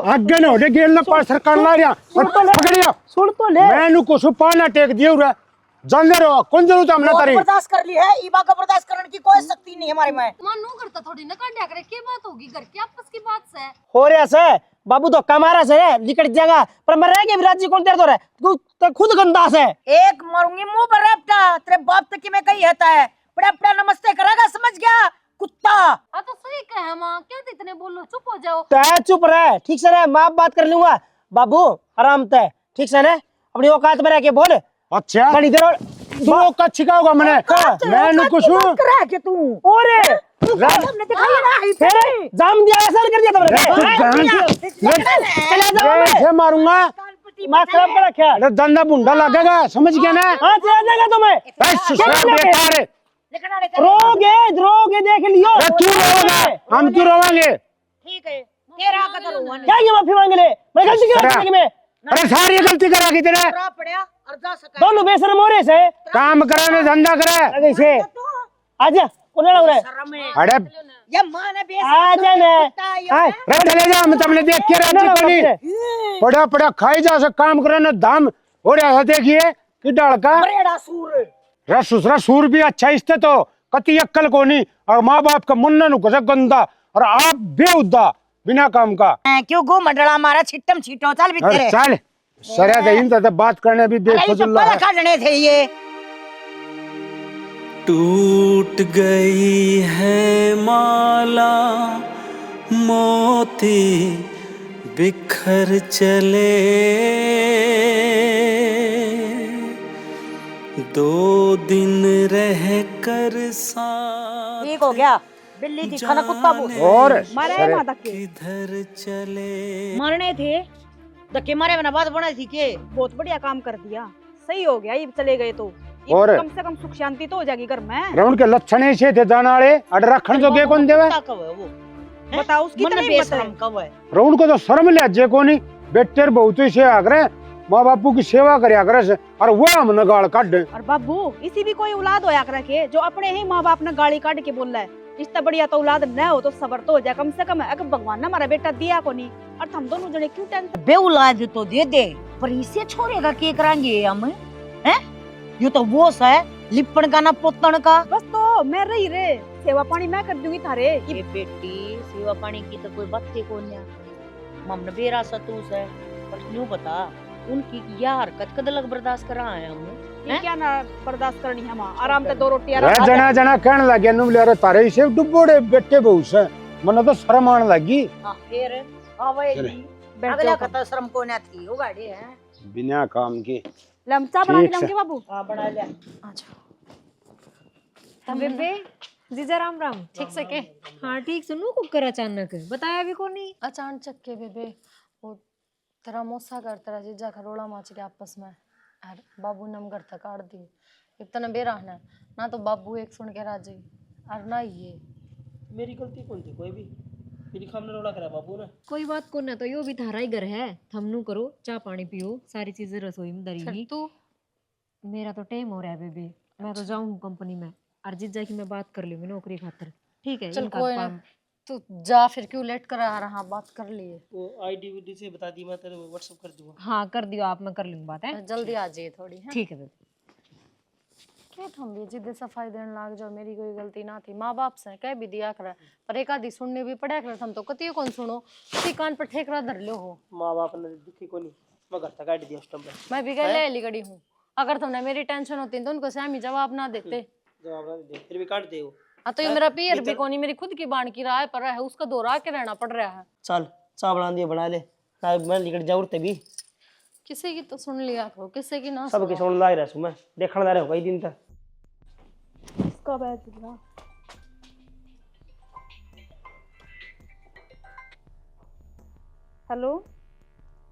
आगे न होडे गेल न पर सरकार ला रिया पकड़िया सुन तो ले मैनू कुछ पाना टेक दियो रे जानदे रहो कौन जरूरत हमने तारी बर्दाश्त कर ली है ईबा का बर्दाश्त करने की कोई शक्ति नहीं हमारे में मानू करता थोड़ी ना कांड्या करे के बात होगी घर की आपस की बात से हो रहा से बाबू तो कमारा से निकट जाएगा पर मैं रह के विराज जी कौन देर तो रहे तू तो खुद गंदा से एक मारूंगी मुंह पर रेपटा तेरे बाप तक की मैं कही रहता है बड़ा बड़ा नमस्ते करेगा समझ गया कुत्ता तो सही कहे माँ क्या इतने बोलो चुप हो जाओ तय चुप रहे ठीक से रहे मैं बात कर लूंगा बाबू आराम तय ठीक से ना अपनी औकात में रह के बोल अच्छा बड़ी देर तू का छिकाओगा मैंने मैनू कुछ रह के तू ओरे हमने दिखाई ना फिर जाम दिया ऐसा कर दिया तुमने चला जाओ ऐसे मारूंगा मैं खराब कर रखा अरे दंदा बुंडा लगेगा समझ गया ना हां चला जाएगा तुम्हें ए सुसरा बेकार है रोगे देख लियो तू रोएगा हम क्यों रोवांगे ठीक है तेरा कदर हुआ क्या ये माफी मांग ले मैं गलती कर मैं अरे सारी गलती करा की तेरे पड़या और जा सका दोनों बेशरम हो रहे से काम कराने धंधा करे कैसे आजा कोने लग रहा है शर्म है अरे ये मां ने बेस आजा ने हाय रे चले जा हम तुमने देख के राजी कोनी पड़ा पड़ा खाई जा से काम कराने धाम हो रहा है देखिए कि डाल का बरेड़ा सूर रे सुसरा सूर भी अच्छा इसते तो कति अक्कल कोनी और माँ बाप का मुन्ना नु कसे गंदा और आप बेहुदा बिना काम का क्यों गो मंडला मारा छिट्टम छिटो चल भी अरे तेरे चल सरिया दहीन तो बात करने भी बेफजुल्ला है काटने थे ये टूट गई है माला मोती बिखर चले दो दिन रह कर साथ ठीक हो गया बिल्ली थी खाना कुत्ता बोल और मारे माता के किधर चले मरने थे धक्के मारे बिना बात बनाई थी के बहुत बढ़िया काम कर दिया सही हो गया ये चले गए तो और कम से कम सुख शांति तो हो जाएगी घर में राउंड के लक्षण ऐसे थे जाना वाले अड़ रखन जो के कौन देवे कब है वो बताओ उसकी मन तरह बेशरम कब है राउंड को तो शर्म लज्जे को नहीं बेटर बहुत ही से आगरे माँ बापू की सेवा करया करे से और वो हम गाल काट और बाबू इसी भी कोई औलाद होया कर के जो अपने ही माँ बाप ने गाली काट के बोल रहा है इतना बढ़िया तो औलाद न हो तो सबर तो हो जाए कम से कम अगर भगवान ने हमारा बेटा दिया को नहीं और हम दोनों जने क्यों टेंशन बे औलाद तो दे दे पर इसे छोड़ेगा के कराएंगे हम हैं ये तो वो है लिपण का ना पोतन का बस तो मैं रही रे सेवा पानी मैं कर दूंगी थारे ये बेटी सेवा पानी की तो कोई बात ही कोन्या ममन बेरा सतूस है पर न्यू बता उनकी यह हरकत कद लग बर्दाश्त करा है हम ये क्या ना बर्दाश्त करनी है मां आराम से 2 रोटी रे जना जना कहने लगे नु ले रे तारे से डुबोड़े बेटे बहु से मन तो शर्म आने लगी हां फिर आवे अगला कथा शर्म को ना थी वो गाड़ी है बिना काम की लमचा बना के लाऊंगी बाबू हां बना ले अच्छा बेबे जीजा राम राम ठीक से के हाँ ठीक सुनो कुकर अचानक बताया भी कौन नहीं अचानक के बेबे वो तेरा मोसा कर तेरा जीजा खरोड़ा माच के आपस में और बाबू नम घर तक काट दी इतना बेरहना ना तो बाबू एक सुन के राजी और ना ये मेरी गलती कौन थी कोई भी मेरी खामने रोड़ा करा बाबू ने कोई बात को ना तो यो भी थारा ही घर है थमनू करो चाय पानी पियो सारी चीजें रसोई में दरी तू मेरा तो टाइम हो रहा है बेबी मैं तो जाऊँ कंपनी में और जीजा की मैं बात कर लूँ नौकरी खातर ठीक है चल कोई ना तू जा फिर क्यों लेट कर रहा बात कर लिए वो आईडी वीडी से बता दी मैं तेरे व्हाट्सएप कर दूंगा हाँ कर दियो आप मैं कर लूँगी बात है जल्दी आ जाइए थोड़ी ठीक है बेबी क्या थम भी जिद्द सफाई देने लाग जाओ मेरी कोई गलती ना थी माँ बाप से कह भी दिया कर पर एक आधी सुनने भी पड़ा कर थम तो कती कौन सुनो कती कान पर ठेकरा धर लो हो माँ बाप ने दुखी को नहीं मैं घर तक काट दिया उस टाइम पे मैं भी कह ले गड़ी हूँ अगर तुमने मेरी टेंशन होती तो उनको सही जवाब ना देते जवाब ना दे फिर भी काट दे वो हाँ तो ये मेरा पियर भी कोनी मेरी खुद की बाण की राय पर है उसका दोहरा के रहना पड़ रहा है चल चाय बना दिए बना ले ना मैं निकट जाऊँ भी किसी की तो सुन लिया करो किसी की ना सब की सुन ला रहा मैं देखने ला रहा हूँ कई दिन तक इसका बैठ जा हेलो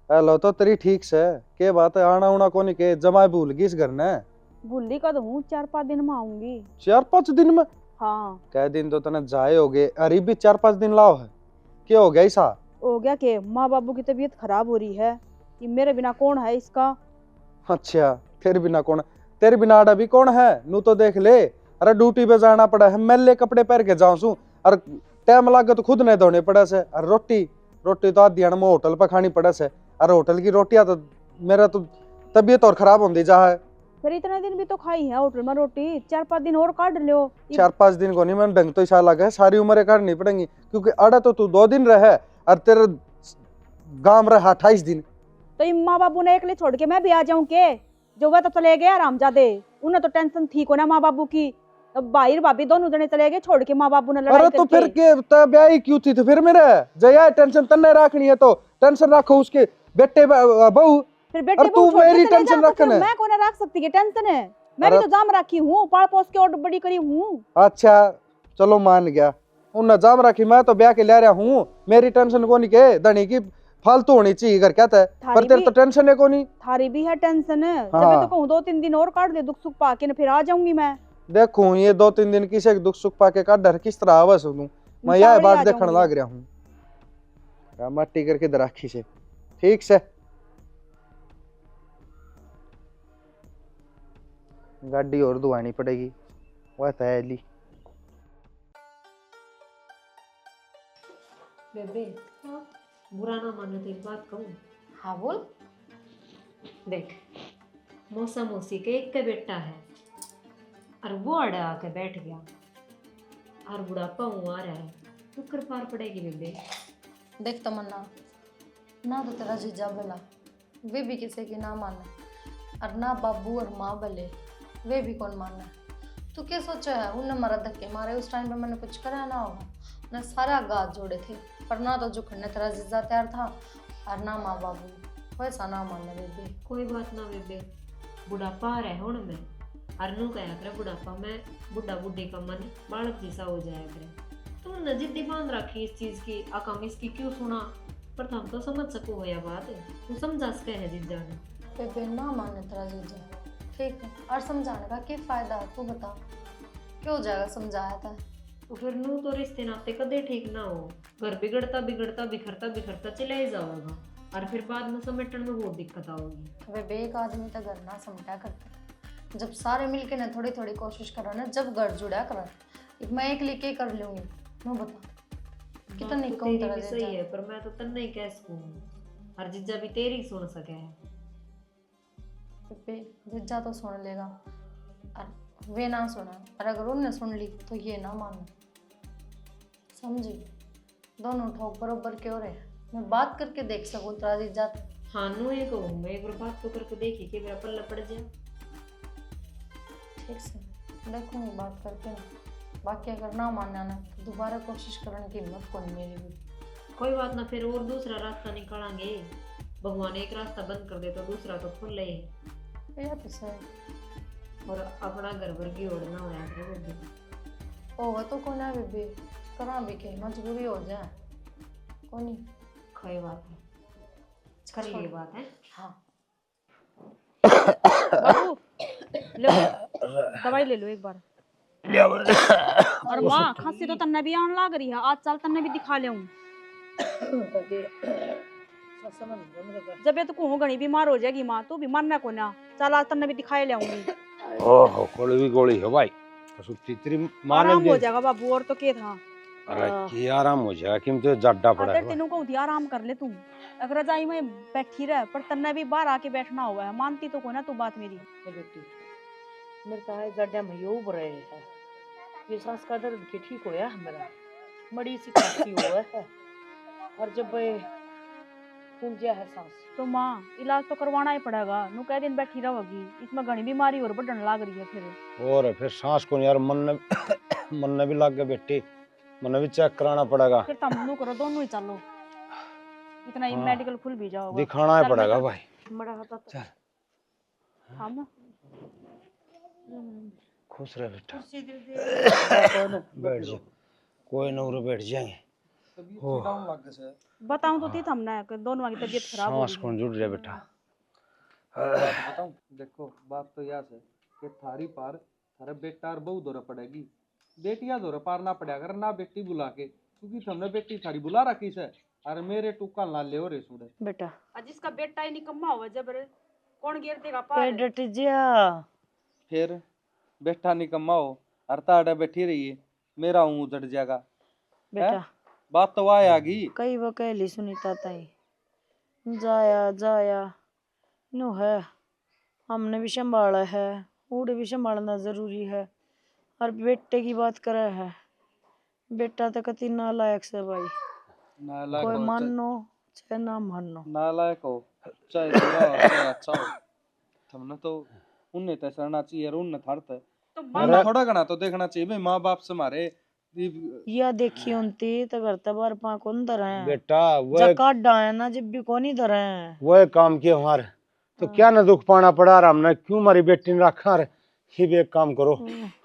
हेलो तो तेरी ठीक से के बात है आना उना कोनी के जमाए भूल गई इस घर ने भूली कद हूँ 4-5 दिन में आऊंगी 4-5 दिन में हाँ कह दिन तो तने जाए हो गए अरे भी 4-5 दिन लाओ है क्या हो गया ऐसा हो गया के माँ बाबू की तबीयत खराब हो रही है कि मेरे बिना कौन है इसका अच्छा तेरे बिना कौन तेरे बिना आड़ा भी कौन है नू तो देख ले अरे ड्यूटी पे जाना पड़ा है मैले कपड़े पहन के जाऊं सू और टाइम लागे तो खुद नहीं धोने पड़ा से और रोटी रोटी तो आधी में होटल पर खानी पड़े से। अरे होटल की रोटियां तो मेरा तो तबीयत और खराब होती जा है। फिर इतना दिन भी तो खाई है होटल में रोटी, 4-5 दिन और काट लो। 4-5 दिन को नहीं, मैंने ढंग तो इशारा लगा है, सारी उम्र काटनी पड़ेंगी, क्योंकि अड़ा तो तू 2 दिन रहे और तेरे गांव रहा 28 दिन। तो इन माँ बाबू ने एकले छोड़ के मैं भी आ जाऊं के? जो वह तो चले गए आरामजादे, उन्हें तो टेंशन थी को ना माँ बाबू की। अब भाई और भाभी दोनों जने चले गए छोड़ के माँ बाबू ने लड़ाई अरे तो फिर करके। के ब्याह क्यों थी? तो फिर मेरे जया टेंशन तन्ने रखनी है तो टेंशन रखो उसके बेटे बहू। फिर बेटे और बहू तू छोड़ के मेरी चले टेंशन जाओ तो रखना फिर है। मैं कौन रख सकती है टेंशन है? मैं भी अरे- तो जाम रखी हूँ, पाल पोस के और बड़ी करी हूँ। अच्छा चलो मान गया, उन जाम रखी, मैं तो ब्याह के ले रहा हूँ, मेरी टेंशन को नहीं के धनी की फालतू होनी चाहिए घर कहता है, पर थारी तेरे भी- तो टेंशन है को नहीं। थारी भी है टेंशन। जब हाँ। मैं तो कहूँ 2-3 दिन और काट दे दुख सुख पाके न फिर आ जाऊंगी मैं। देखूं ये 2-3 दिन किसे दुख सुख पाके का डर किस तरह आवाज सुनूं, मैं यह चावल बात आ देखने जाऊंगी। लग रहा हूँ। मट्टी करके दराखी से ठीक से गाड़ी और धुआनी पड़ेगी, वह तो है ली। बेबे बुरा ना मानो तो एक बात कहूँ। हाँ बोल। देख मौसा मौसी के एक के बेटा है और वो अड़ा आके बैठ गया और बुढ़ापा हुआ रहा है, तू कर पार पड़ेगी बेबे। देख तमन्ना, ना तो तेरा जीजा भला, वे भी किसी की ना माने, और ना बाबू और माँ भले, वे भी कौन माने। तू क्या सोचा है उनने मारा धक्के मारे उस टाइम पे मैंने कुछ करा ना होगा? मैं सारा गाज जोड़े थे, पर ना तो झुकने तेरा जीजा तैयार था और ना माँ बाबू, वैसा ना मानना बेबी। कोई बात ना बेबे, बुढ़ापा आ रहा है हूँ मैं, और नू कहा करे बुढ़ापा में बुढ़ा बुढ़ी का मन बालक जैसा हो जाया करे। तुमने जिद्दी बांध रखी इस चीज की, आकाम इसकी क्यों सुना? पर तुम तो समझ सको हो या बात है, तू समझा सके है जीजा ने। बेबे ना माने तेरा जीजा, ठीक है, और समझाने का क्या फायदा? तू बता क्यों हो जाएगा समझाया था? तो फिर नू तो रिश्ते नाते कदे ठीक ना हो, घर बिगड़ता बिगड़ता बिखरता बिखरता चला ही जाओगा, और फिर बाद में समेटन में बहुत दिक्कत आओगी। बेबे एक आदमी तो घर ना समटा करते, जब सारे मिलके ना थोड़ी थोड़ी कोशिश करो ना, जब घर जुड़ा करो, मैं एक लेके कर लूंगी। मैं बता कितनी बात तो कहूँ तेरी तेरा भी सही जीजा? है, पर मैं तो तन्ने ही कह सकूँ, और जीजा भी तेरी सुन सके है। बेबे जीजा तो सुन लेगा और वे ना सुना, और अगर उनने सुन ली तो ये ना मानो, समझी? दोनों ठोक बरोबर क्यों रहे? मैं बात करके देख सकूँ तेरा जीजा? हाँ नू ये कहूँ, मैं एक बार बात तो करके देखी कि मेरा पल्ला पड़ जाए। ठीक से देखूंगी बात करके ना, बाकी अगर ना मानना ना तो दोबारा कोशिश करने की हिम्मत कौन मेरी भी। कोई बात ना, फिर और दूसरा रास्ता निकालेंगे, भगवान एक रास्ता बंद कर दे तो दूसरा तो खुल ले, ये तो सही और अपना घर भर की ओढ़ना होया करे बेबी। होगा तो कौन है बेबी, करा भी के मजबूरी हो जाए कोनी। कोई बात है, कर लिए बात है। हाँ बाबू लो दवाई ले लो एक बार। और माँ खांसी तो तन्ने भी आने लग रही है, आज साल तन्ने भी दिखा ले। जब ये तो कहूँ घनी बीमार हो जाएगी माँ, तू बीमार ना को ना, चल आज तन्ने भी दिखाई ले आऊंगी। ओहो कड़वी गोली है भाई, सुती तेरी मां आराम ने हो दे। जाएगा बाबू, और तो क्या था। अरे की आराम हो जाएगा, किम तो जड्डा पड़ा अगर है। तेनों को आराम कर ले तू, अगर रजाई में बैठी रह, पर तन्ने भी बाहर आके बैठना हुआ है, मानती तो को ना तू बात मेरी। बेटी मेरे तो है जड्डा में यूब रहे हैं, ये सांस का दर्द के ठीक होया मेरा, बड़ी सी खांसी हुआ है, और जब फूंजिया है सांस। तो माँ इलाज तो करवाना ही पड़ेगा, नू कह दिन बैठी रहोगी, इसमें घनी बीमारी और बढ़ने लग रही है फिर। और फिर सांस को यार मन ने भी लग गया बेटी, मन भी चेक कराना पड़ेगा, फिर तुम नू करो, दोनों ही चलो, इतना ही हाँ। मेडिकल खुल भी जाओगा। दिखाना ही चल पड़ेगा बेटा। भाई। बड़ा होता तो चल हम खुश रह बेटा, कुर्सी दे दे। बैठ जा, कोई ना उरे बैठ जाएंगे। बताऊं तो थी हमने कि दोनों की तबीयत खराब हो सांस रही कौन है। जुड़ रहा बेटा। बताऊं देखो बात तो यह है कि थारी पार थारा बेटा और बहू दौरा पड़ेगी, बेटियां दौरा पार ना पड़ा कर ना बेटी बुला के, क्योंकि हमने बेटी थारी बुला रखी से, और मेरे टुक्का ना ले रे सुड़े बेटा आज इसका बेटा ही निकम्मा हुआ जबर, कौन गिर देगा पार। डट जा फिर बेटा निकम्मा हो और ताड़ा बैठी रही है, मेरा ऊँ उजड़ जाएगा। बेटा, बात तो आए आगी। कई वकेली सुनीता ताई जाया जाया नो है, हमने भी संभाला है, उड़े भी संभालना जरूरी है। और बेटे की बात करे है, बेटा तो कति नालायक से भाई, नालायक कोई हो मानो चाहे ना मानो। नालायक हो चाहे बुरा हो चाहे अच्छा हो, तुमने तो उन्हें तो सहना चाहिए और उन्हें थारते तो हमने थोड़ा घना तो देखना चाहिए भाई। माँ बाप से हमारे या देखी उनती तो घर तबार पा कौन धरे हैं बेटा वो जकाडा है ना, जब भी कौन ही धरे हैं। वो काम किए हमारे तो क्या ना दुख पाना पड़ा रहा हमने, क्यों हमारी बेटी ने रखा रे। ही भी एक काम करो,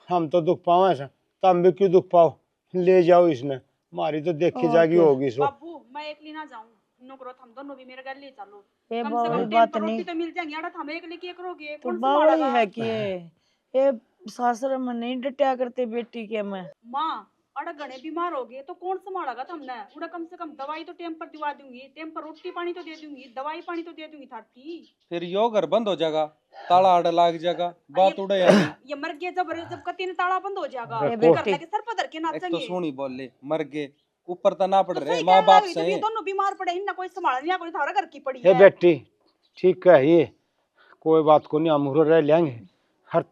हम तो दुख पावे से तुम भी क्यों दुख पाओ, ले जाओ इसने, हमारी तो देखी जागी होगी सो। बाबू मैं एकली ना जाऊं, नो करो हम दोनों भी मेरे घर ले चलो, ये कम से बावली कम बात टाइम पर नहीं, रोटी तो मिल जाएंगी। आड़ा हम एकले की करोगे, तो कौन बावली संभालेगा? है कि ये सासर में नहीं डटिया करते बेटी के में। माँ अड़ा घने बीमार हो गए तो कौन संभालेगा तुमने? उड़ा कम से कम दवाई तो टाइम पर दिवा दूंगी, टाइम पर रोटी पानी तो दे दूंगी, दवाई पानी तो दे दूंगी थारती। फिर यो घर बंद हो जाएगा, ताला आड़ लाग जाएगा, बात उड़े आगी। ये मर गए जब कति ने ताला बंद हो जाएगा, ये घर बेटी लगे सर पर धर के एक तो नाचेंगे। सोनी बोले मर गए, ऊपर तो ना पड़ तो रहे सही माँ कहने बाप लगी, से जब ये दोनों बीमार पड़े इन्ना कोई संभाल नहीं, कोई थारा घर की पड़ी हे है। बेटी ठीक है, ये कोई बात को नहीं, हम उधर रह लेंगे। हर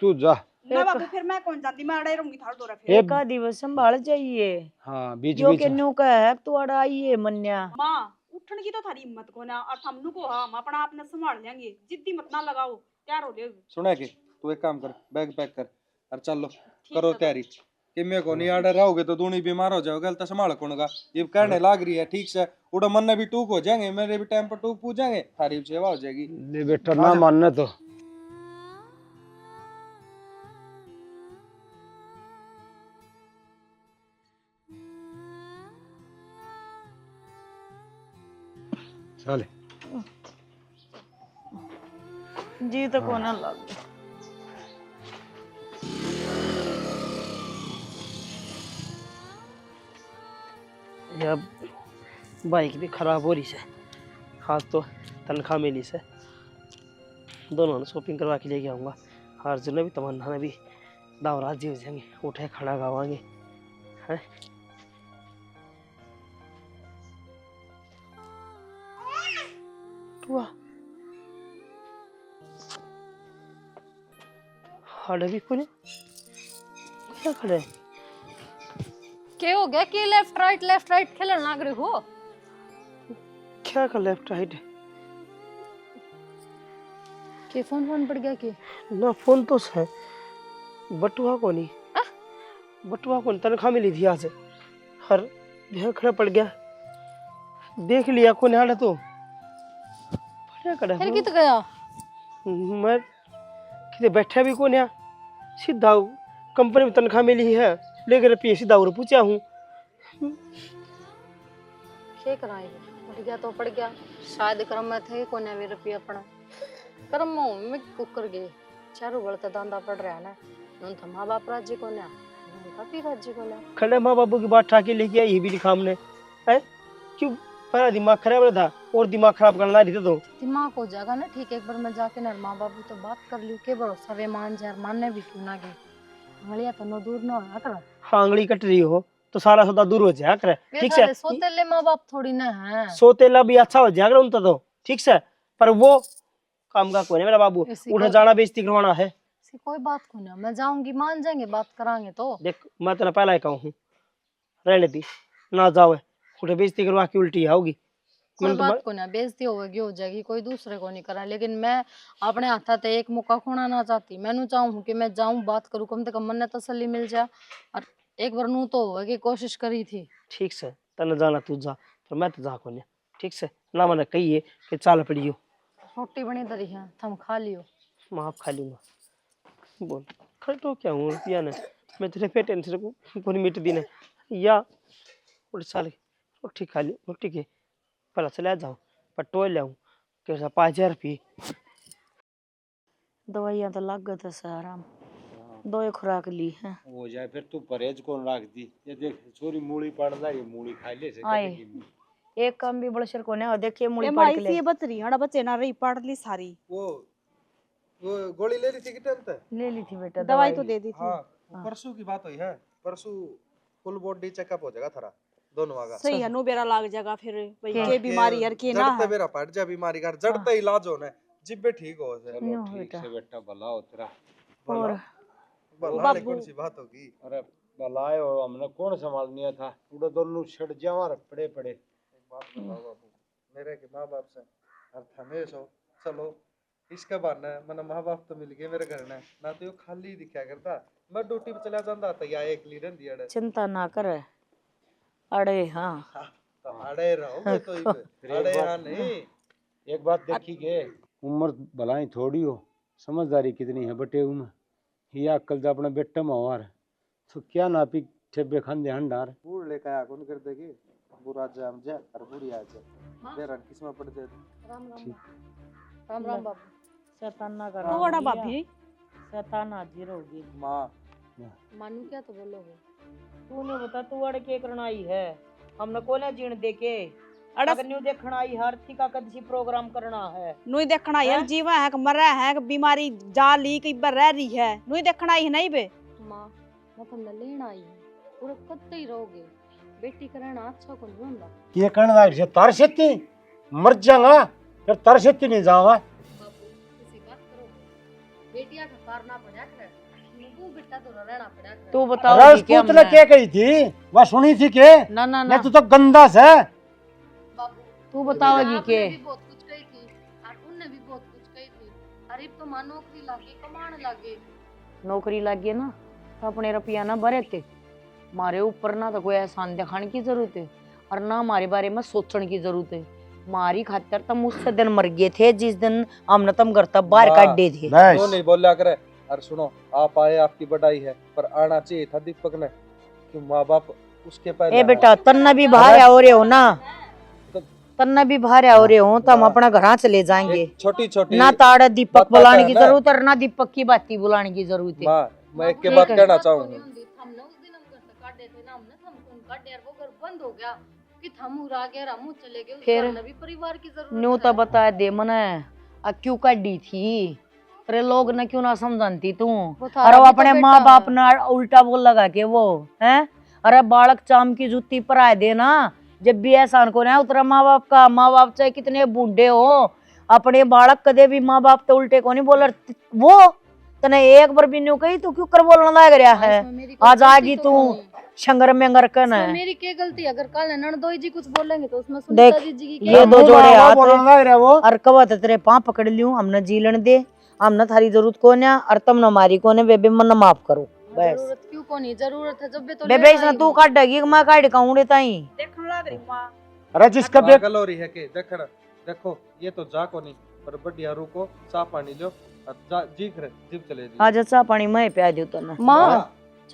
तू जा। ना बाबू फिर मैं कौन जानती, मैं अड़े रहूंगी थार दोरा फिर। एक आधी दिवस संभाल जाइए, हाँ बीच जो बीच के न्यू का है तू अड़ा आइए मन्या। माँ उठने की तो थारी हिम्मत को ना, और हमनु को हम अपना आपने संभाल लेंगे, जिद्दी मत ना लगाओ, तैयार हो ले। सुने के तू एक काम कर, बैग पैक कर और चलो करो तैयारी। कि मैं को नहीं आड़े रहोगे तो दूनी बीमार हो जाओगे, तो संभाल कौन का। ये कहने लाग रही है ठीक से, उड़ा मन ने भी टूक हो जाएंगे, मेरे भी टाइम पर टूक पूछ जाएंगे, थारी सेवा हो जाएगी। ले बेटा ना मानना तो चले जी तो को ना लग। अब बाइक भी खराब हो रही है, आज तो तनख्वाह मिली से दोनों ने शॉपिंग करवा के लेके आऊँगा। अर्जुन ने भी तमन्ना ने भी दावरात जी हो जाएंगे, उठे खाना खावाएंगे हैं। टुआ हाड़े भी कोने क्या खड़े हैं? क्या हो गया कि लेफ्ट राइट खेलने लग रहे हो? क्या कर लेफ्ट राइट के फोन पड़ गया के? ना फोन तो है, बटुआ को नहीं, बटुआ को तनख्वाह मिली थी आज, हर भैया खड़ा पड़ गया, देख लिया को नहीं तो पड़ा खड़ा फिर कित गया? मैं किते बैठा भी को नहीं, सीधा कंपनी में तनख्वाह मिली है लेकर रुपये सीधा और पूछा हूँ। क्या कराएंगे? पड़ गया तो पड़ गया, शायद कर्म में थे को नवे रुपये अपना कर्म में कुकर गए चारों बड़ता दांदा पड़ रहा है ना, उन था माँ बाप राज्य को ना, काफी राज्य को ना खड़े माँ बाबू की बात ठाके लेके आई, ये भी लिखा हमने है क्यों? पहला दिमाग खराब था और दिमाग खराब करना रही तो दिमाग हो जाएगा ना ठीक, एक बार मैं जाके ना माँ बाबू तो बात कर लियो के भरोसा वे मान जाए, मानने भी क्यों ना गए, अंगलिया तो नो दूर ना होया कर। हाँ आंगली कट रही हो तो सारा सौदा दूर हो जाया करे, ठीक से सोतेले माँ बाप थोड़ी ना है, सोतेला भी अच्छा हो जाया करे उनका तो ठीक से, पर वो काम का कोई नहीं मेरा बाबू, उठे जाना बेइज्जती करवाना है। कोई बात को ना, मैं जाऊंगी मान जाएंगे बात कराएंगे तो। देख मैं तेना पहला ही कहूँ हूँ, रहने दी ना जाओ, उठे बेइज्जती करवा के उल्टी आओगी। कोई बात को ना, बेइज्जती होगी हो जाएगी, कोई दूसरे को नहीं करा, लेकिन मैं अपने हाथा ते एक मौका खोना ना चाहती, मैंने चाहूँ कि मैं जाऊँ बात करूँ, कम से कम मन ने तसल्ली मिल जाए, और एक बार नू तो होगा कि कोशिश करी थी। ठीक से तने जाना तू जा, पर मैं तो जा को नहीं, ठीक से ना मैंने कही है कि चाल पड़ी हो, रोटी बनी धरी है थम खा लियो। माफ खा लूंगा, बोल खड़े तो क्या हूँ रुपया ने, मैं तेरे पे टेंशन को कोई मीट दी ने या उठ साल रोटी खा ली, रोटी के पहला चले जाऊँ पर टोल लाऊँ कैसा 5000 रुपये। दवाइयाँ तो लागत है सारा, दो खुराक ली है हो जाए फिर तू परहेज कौन रख दी। ये देख छोरी मूली पड़ रहा है, मूली खा ले से आए एक काम भी बड़ा शर को नहीं, देखिए मूली ए पड़ माई के सी ले ये बच रही हड़ा बच्चे ना रही पढ़ ली सारी। वो गोली ले रही थी कि टाइम तक? ले ली थी बेटा दवाई तो दे दी थी। हाँ परसों की बात हुई है, परसों फुल बॉडी चेकअप हो जाएगा थारा, दोनों आगा सही है, नो बेरा लाग जाएगा फिर भाई के- के बीमारी हर के ना जड़ते है। बेरा पड़ जा बीमारी कर जड़ते इलाज होना है जिब्बे ठीक हो जाए। चलो ठीक से बेटा भला हो तेरा। और भला कौन सी बात होगी। अरे भलाए हो, हमने कौन संभालनिया था, पूरे दोनों छड़ जावा पड़े पड़े। एक बात बताओ बाबू, मेरे के माँ बाप से और थमे सो चलो इसके बहाने मैंने माँ बाप तो मिल गए मेरे घर ने, ना तो यो खाली दिखा करता, मैं ड्यूटी पे चला जाता था या एक ली रहती अड़े चिंता ना कर। अरे हाँ तो अड़े रहोगे तो अड़े हाँ नहीं। एक बात देखी के उम्र भलाई थोड़ी हो, समझदारी कितनी है बटे उम्र। ये अक्कल जो अपना बेटा मवार तो क्या नापी ठेबे खान ध्यान डार। बूढ़ लेकर आया कौन कर देगी, बुरा जाम जा और बुरी आ जा मेरा किस्मत पड़ जाए। राम राम ठीक। राम राम बाबू। शैतान ना कर। तो बड़ा भाभी शैतान हाजिर होगी। माँ मानू क्या तो बोलोगे। तूने बता तू अड़ के करनाई है, हमने कोने जीण देके अड़स अगर न्यू देखना ही हर थी का कदसी प्रोग्राम करना है। नुई देखना यार जीवा है कि मरा है कि बीमारी जाली कई बार रह रही है, नुई देखना ही नहीं बे। माँ मैं तुमने लेना आई हूँ, पूरा कत्ते ही रहोगे, बेटी का रहना अच्छा को नहीं होता। ये कहने लग से तार सेती मर जाऊंगा फिर तार सेती नहीं जाऊंगा। बाबू किसी बात करो, बेटिया का कारना पड़ा करे, तू बेटा तो रहना पड़ा करे। तू बताओ राजपूत ने क्या कही थी वह सुनी थी के ना ना ना नहीं तू तो गंदा से। बाबू तू बताओगी आपने के भी बहुत कुछ कही थी और उनने भी बहुत कुछ कही थी, अरे तो माँ नौकरी लागे कमाने लागे। नौकरी लग गई ना तो अपने रुपया ना भरे थे, मारे ऊपर ना तो कोई एहसान दिखाने की जरूरत है और ना हमारे बारे में सोचने की जरूरत है। मारी खातर तुम उस दिन मर गए थे जिस दिन हमने तुम घर तक बाहर काट दे थे। वो नहीं बोला करे। और सुनो आप आए आपकी बड़ाई है पर आना चाहिए था दीपक ने, कि माँ बाप उसके पहले। ए बेटा तन्ना भी बाहर हो रहे हो ना, तन्ना भी बाहर हो रहे हो तो हम अपना घर चले जाएंगे। छोटी छोटी ना ताड़ा दीपक बात बुलाने की है ना। जरूरत है और ना दीपक की बाती बुलाने की जरूरत है। माँ मैं एक के ठीक बात है। कहना बात तो चाहूंगा। नहीं होती, हमने उस दिन हम घर से काटे थे ना, हमने हम काटे और वो घर बंद हो गया कि हम उड़ा गए हम चले गए, उस फिर घर में भी परिवार की जरूरत न्यू तो है। बता दे मने क्यों काटी थी, अरे लोग ना क्यों ना समझाती तू। वो अरे थारा वो भी तो अपने बेटा माँ बाप है। ना उल्टा बोल लगा के वो हैं। अरे बालक चाम की जूती पर आए दे ना, जब भी एहसान को ना उतरा माँ बाप का। माँ बाप चाहे कितने बूढ़े हो अपने बालक कदे भी माँ बाप तो उल्टे को नहीं बोल वो तने एक बार भी न्यू कही तू क्यों कर बोलना लग रहा है। इसमें मेरी कोई आज गलती आगी तो तू नहीं। शंगर मेंगर कन इसमें है। मेरी क्या गलती है? अगर कल ननदोई जी कुछ बोलेंगे तो उसमें देख, सुनीता जी की ये क्या दो गलती? जोड़े हाथ बोलना लग रहा वो। और कब तेरे पाँव पकड़ लियो, हमने जीलन दे, हमने थारी जरूरत को ना और तुम न हमारी को ने बेबे मन माफ करो बस। जरूरत क्यों को नहीं, जरूरत है जब भी तो बेबे लेना इसने ही तू हूँ। काटेगी कि मैं काट काऊंगे ताई। देखने लग रही माँ। अरे जिसका बेट पागल हो रही है कि देखना देखो ये तो जा को नहीं पर बढ़िया रुको साफ पानी लो और जीख रहे जीप चले जी। आज अच्छा पानी मैं प्या दू तने माँ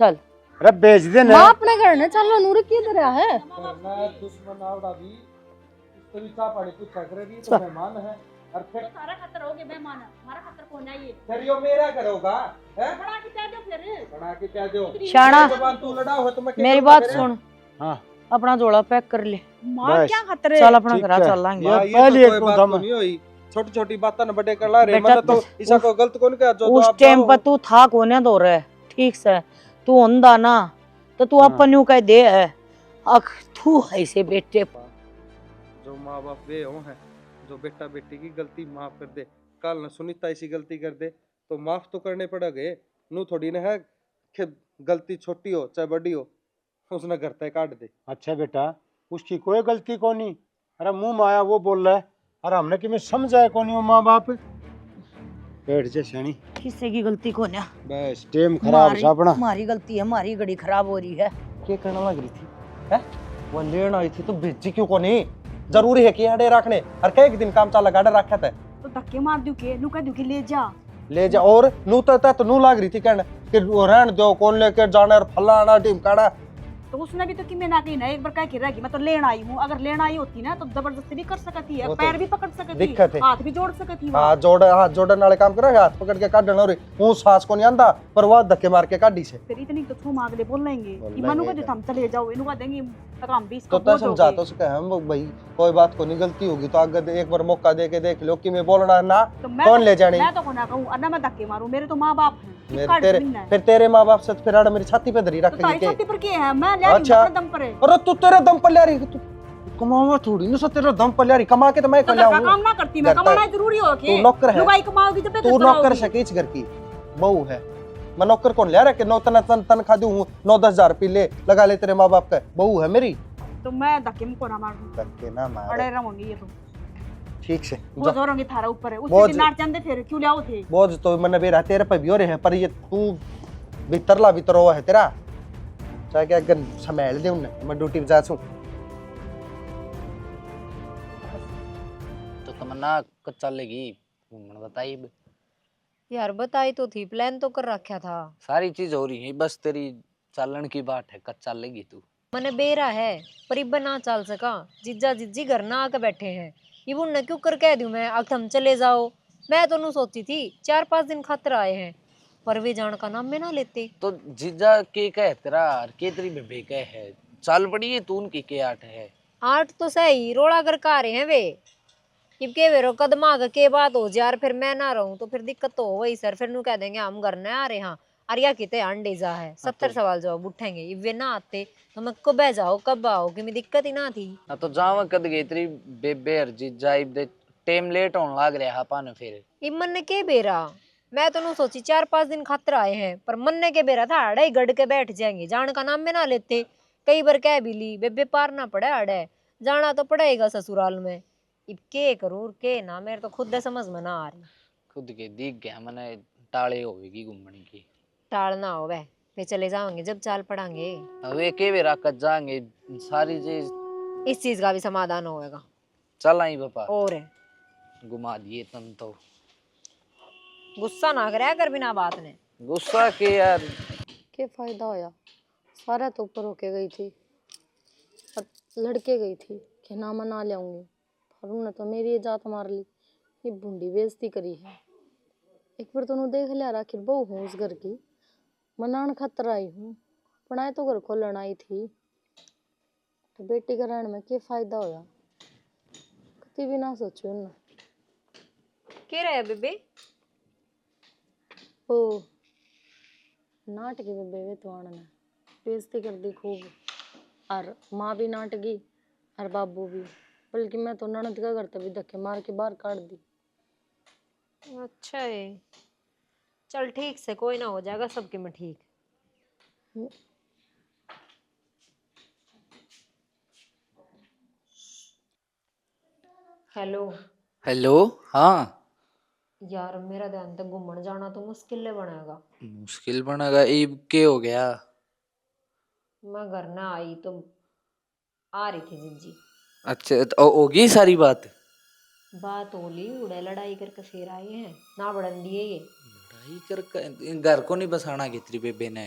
चल। अरे बेच दे ना। माँ अपने घर ने चलो नूर की तरह है। करना है दुश्मन आवड़ा भी इसको भी साफ पानी पूछा करे भी तो मेहमान है और फिर सारा खतर हो गए मेहमान, हमारा खतर कौन है ये? फिर यो मेरा करोगा हैं बड़ा की दो फिर। बना के क्या दो शाना जबान तू लड़ा हो तो मैं क्या मेरी करूंगा बात फिर? सुन, हाँ अपना जोड़ा पैक कर ले, माँ बस। क्या खतरे। चल अपना ठीक घर है। चल लाएंगे। माँ, ये ये पहली तो एक कोई तो बात दम तो नहीं हुई छोटी छोटी बातें न बड़े कर ला रहे बेटा, मतलब तो इसा को गलत कौन क्या जो उस आप टाइम जाओ। पर तू था कोने दो रहे ठीक से, तू अंधा ना तो तू हाँ। अपन यूं कह दे है अख तू ऐसे बेटे। जो माँ बाप वे हो हैं जो बेटा बेटी की गलती माफ कर दे, कल न सुनीता ऐसी गलती कर दे तो माफ तो करने पड़ेगे। नू थोड़ी ना है कि गलती छोटी हो चाहे बड़ी हो उसने घर तक काट दे। अच्छा बेटा उसकी कोई गलती को नहीं। अरे मुंह में आया वो बोल रहा है अरे हमने कि मैं समझाया कौन वो माँ बाप। बैठ जा शनी, किसी की गलती को ना, बस टाइम खराब है अपना। हमारी गलती है, हमारी घड़ी खराब हो रही है। क्या करने लग रही थी है वो लेन आई थी तो भेजी क्यों को नहीं? जरूरी है कि अड़े रखने और कई दिन काम चला गाड़े रखा था तो धक्के मार दूं के नु कह दूं कि ले जा। ले जा और नू तो नू लाग रही थी कहने कि वो रहन दो कौन लेकर जाना और फलाना ढिमकाना। तो उसने भी तो कि मैं ना कही ना एक बार कह के रहेगी मैं तो लेन आई हूँ, अगर लेन आई होती ना तो जबरदस्ती भी कर सकती है, वो तो पैर भी पकड़ सकती दिक्कत है। हाथ भी जोड़ सकती है। हाथ जोड़न वाले काम करे हाथ पकड़ के काटन और हूं सास को नहीं आंदा पर वह धक्के मार के काटी से। फिर इतनी तो छू मांग ले बोल लेंगे बोल कि मनु को लेंगे। जो हम चले जाओ इनको देंगे काम भी तो तय समझा तो सके हम भाई कोई बात को नहीं गलती होगी तो आगे एक बार मौका दे के देख लो कि मैं बोलना ना तो मैं कौन ले जाने। मैं तो को ना कहूँ ना मैं धक्के मारूं, मेरे तो माँ बाप हैं। कि काट तेरे मिलना है। फिर तेरे माँ बाप से फिर आड़ा मेरी छाती पे धरी तो रखेगी तारी के? छाती पर के है मैं ले रही हूं अच्छा। अपने दम पर है। अरे तू तेरे दम पर ले रही तू कमावा थोड़ी ना सो तेरे दम पर ले रही कमा के तो मैं तो कर घर का लाऊं। काम ना करती मैं घर का- कमाना जरूरी हो के तू नौकर है। लुगाई कमाओगी जब तू नौकर सके इस घर की बहू है। मैं नौकर कौन ले रहा कि नौ तनखा दूं 9-10 हजार रुपये ले लगा ले तेरे माँ बाप का बहू है मेरी। तो मैं धक्के में कोना मार दूं धक्के ना मार अड़े रहूंगी ये तो ठीक से वो जोरोंगी थारा ऊपर है बहुत- उससे नाट चंदे फिर क्यों लाओ थे बोझ तो मैंने बेरा तेरे पे भी हो रहे हैं पर ये तू भीतरला भीतर हुआ है तेरा चाहे क्या गन संभाल दे उन्हें मैं ड्यूटी पे जा छूं। तो तमन्ना कब चलेगी घूमने बताई यार बताई तो थी, प्लान तो कर रखा था। सारी चीज हो रही है बस तेरी चालन की बात है कब चलेगी तू। मैंने बेरा है पर इब्बा ना चल सका। जिज्जा जिज्जी घर ना आके बैठे हैं ये बुन क्यों कर कह दूं मैं अब हम चले जाओ। मैं तो नू सोची थी 4-5 दिन खातर आए हैं पर वे जान का नाम में ना लेते। तो जीजा के कह तेरा के तेरी बेबे कह है चाल पड़ी है तू उनकी के आठ है। आठ तो सही रोड़ा कर का रहे हैं वे इब के वेरो कदमा के बात हो यार फिर मैं ना रहूं तो फिर दिक्कत तो हो वही सर फिर नू कह देंगे हम घर न आ रहे। हाँ अरिया किते अंडे जा है 70 सवाल जवाब उठेंगे इब वे ना आते तो मैं कब जाओ कब आओ कि मैं दिक्कत ही ना थी। हाँ तो जावा कद गई तेरी बेबे और जीजा इब दे टाइम लेट होने लग रहा पान फिर। इब मन ने के बेरा मैं तो नू सोची 4-5 दिन खातर आए हैं पर मन ने के बेरा था अड़े गड़ के बैठ जाएंगे जान का नाम में ना लेते। कई बार कह भी ली बेबे पार ना पड़े अड़े जाना तो पड़ेगा ससुराल में। इब के करूँ के ना मेरे तो खुद समझ में ना आ रही। खुद के दिख गया मैंने टाले होगी घूमने की टालना हो वह वे चले जाओगे जब चाल पड़ांगे। वे के वे राकत जाएंगे सारी चीज इस चीज का भी समाधान होएगा। चल आई पापा और है घुमा दिए तन तो गुस्सा ना करे कर बिना बात ने। गुस्सा के यार क्या फायदा होया सारा तो ऊपर होके गई थी और लड़के गई थी कि ना मना लियाऊंगी पर उन्होंने तो मेरी ये जात मार ली। ये बूंदी बेइज्जती करी है। एक बार तो देख लिया आखिर बहू हूँ उस घर की मनान खातर आई हूँ पढ़ाई तो घर खोलन आई थी तो बेटी का रहने में क्या फायदा होया कभी भी ना सोचू ना। के रहे बेबे ओ नाटकी बेबे वे तो आने बेइज्जती कर दी खूब और माँ भी नाटकी और बाबू भी बल्कि मैं तो ननद का करते भी धक्के मार के बाहर काट दी। अच्छा है चल ठीक से कोई ना हो जाएगा सबके में ठीक। हेलो हेलो हाँ यार मेरा ध्यान तक घूमने जाना तो मुश्किल ले बनेगा। मुश्किल बनेगा ईब के हो गया। मैं घर ना आई तो आ रही थी जिज्जी। अच्छा तो होगी सारी बात बात होली उड़े लड़ाई करके फिर आए हैं ना बढ़न दिए ये लड़ाई कर घर को नहीं बसाना की तेरी बेबे ने।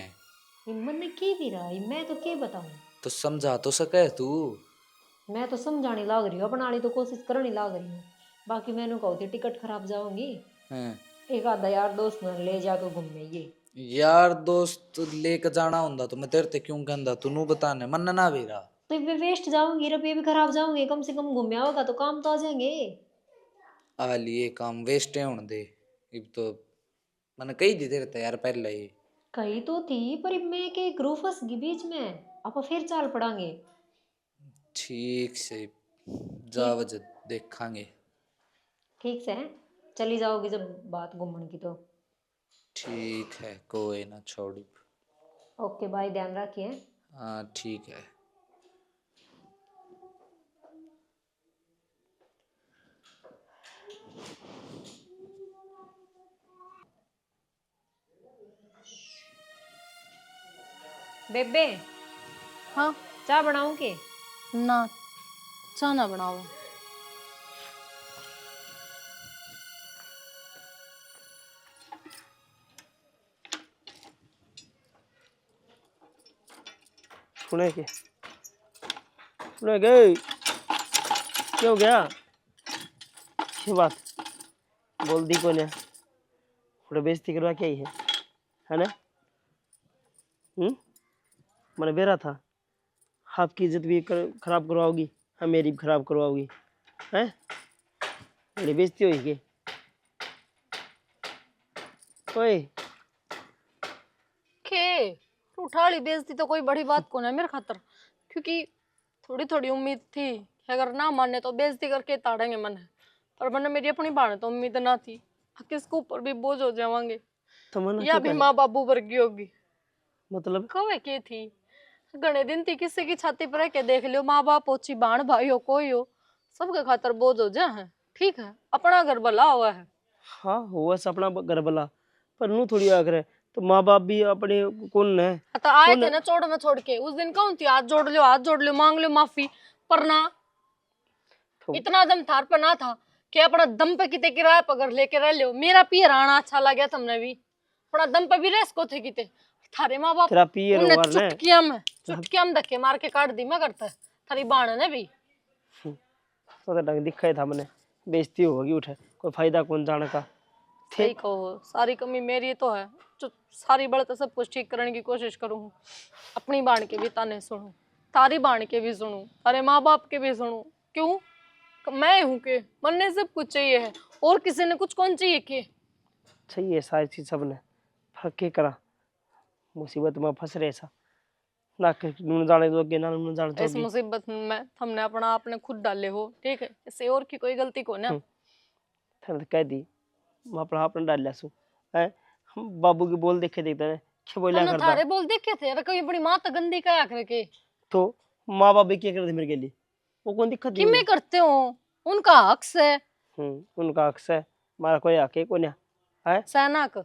हिम्मत ने के भी रहा मैं तो के बताऊं। तो समझा तो सके तू। मैं तो समझाने लाग रही हूँ अपनाने तो कोशिश करने लाग रही हूँ बाकी मैंने कहती टिकट खराब जाऊंगी हैं एक आधा यार दोस्त ने ले जाकर घूमने ये यार दोस्त लेके जाना होंदा तो मैं तेरे ते क्यों कहंदा तू बताने मन ना भी रहा। तो ये वेस्ट जाऊंगी रुपये भी खराब जाऊंगे कम से कम घूमया होगा तो काम तो आ जाएंगे। आ लिए काम वेस्ट है होने दे इब तो मैंने कही दी तेरे ते यार पहले ही। कही तो थी पर अब मैं के ग्रुप फंस गई बीच में आप फिर चाल पड़ांगे। ठीक से जा वजह देखांगे। ठीक से है चली जाओगी जब बात घूमने की तो ठीक है कोई ना छोड़। ओके बाय ध्यान रखिए। हाँ ठीक है। बेबे हाँ चाय बनाऊं के ना चाह ना बनाओ। सुने गए क्या हो गया ये बात बोल दी को ने थोड़ा बेइज्जती करवा के आई है ना। मैंने बेरा था आपकी इज्जत भी खराब करवाओगी हाँ मेरी भी खराब करवाओगी हैं मेरी बेइज्जती होगी। ओए उठा ली बेइज्जती तो कोई बड़ी बात कौन है मेरे खातर, क्योंकि थोड़ी थोड़ी उम्मीद थी कि अगर ना माने तो बेइज्जती करके ताड़ेंगे मन, पर मैंने मेरी अपनी बाण तो उम्मीद ना थी किसके ऊपर भी बोझ हो जावांगे तमन्ना या क्यों भी कहे? माँ बाबू वर्गी होगी। मतलब कवे के थी घने दिन थी किसी की छाती पर रह के देख लियो, माँ बाप ओछी बाण भाई हो कोई हो सबके खातर बोझ हो जा है। ठीक है अपना घर भला हुआ है। हाँ हुआ सपना घर भला, पर नू थोड़ी आकर है तो माँ बाप भी अपने कौन है। तो आए कौन थे है? ना चोड़ में छोड़ के, उस दिन कौन थी हाथ जोड़ लो मांग लो माफी, पर ना तो इतना दम थार पर ना था कि अपना दम पे किते किराए पर घर लेके रह लियो। मेरा पियर आना अच्छा लगा तुमने भी अपना दम पे भी रेस को थे किते, थारे माँ बाप तेरा पियर उन्हें वार ने चुटकिया में धक्के मार के काट दी मैं करता थारी बाण ने भी। तो ढंग दिखा ही था मैंने, बेइज्जती होगी उठे कोई फायदा कौन जाने का। सही कहो सारी कमी मेरी तो है जो सारी बड़ तो सब कुछ ठीक करने की कोशिश करूँ, अपनी बाण के भी ताने सुनूं, तारी बाण के भी सुनूं, अरे माँ बाप के भी सुनूं। क्यों मैं हूं के मन ने सब कुछ चाहिए है और किसी ने कुछ कौन चाहिए के। चाहिए सारी चीज सबने, फर्क के करा मुसीबत में फंस रहे सा ना नून जाने दोगे ना नून जाने इस दोगे। मुसीबत में हमने अपना आपने खुद डाले हो, ठीक है इससे और की कोई गलती को ना। थाने तो कह दी मैं अपना आपने डाल लिया सू है। हम बाबू के बोल देखे देखते हैं क्या बोला हमने करता थारे बोल देखे थे अरे कभी अपनी माँ तो गंदी क्या करके तो माँ बाप भी क्या करते मेरे के लिए, वो कौन दिक्कत कि मैं करते हो उनका हक है। उनका हक है, हमारा कोई हक है कोई है। सैनक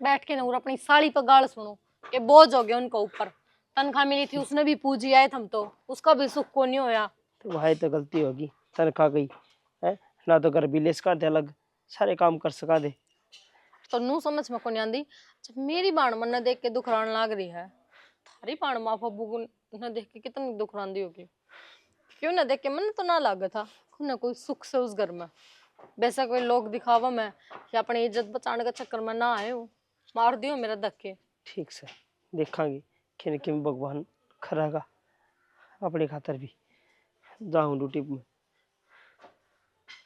बैठ के नूर अपनी साड़ी पर गाल सुनो, ये बोझ हो गया उनके ऊपर, तनख्वाह मिली थी उसने भी पूजी आए हम तो उसका भी सुख को नहीं होया। तो भाई तो गलती होगी तनख्वाह गई है ना, तो घर भी लेस कर दे अलग सारे काम कर सका दे। तो नू समझ में को नहीं आंदी जब मेरी बाण मन ने देख के दुखरान लाग रही है, थारी बाण माँ बाबू को न देख के कितनी दुखरांदी होगी। क्यों ना देख के मन तो ना लागा था कोई कोई सुख से उस घर में, वैसा कोई लोग दिखावा में या अपनी इज्जत बचाने का चक्कर में ना आए हो, मार दियो मेरा धक्के। ठीक से देखांगे कि भगवान खरागा अपने खातर भी जाऊं ड्यूटी में।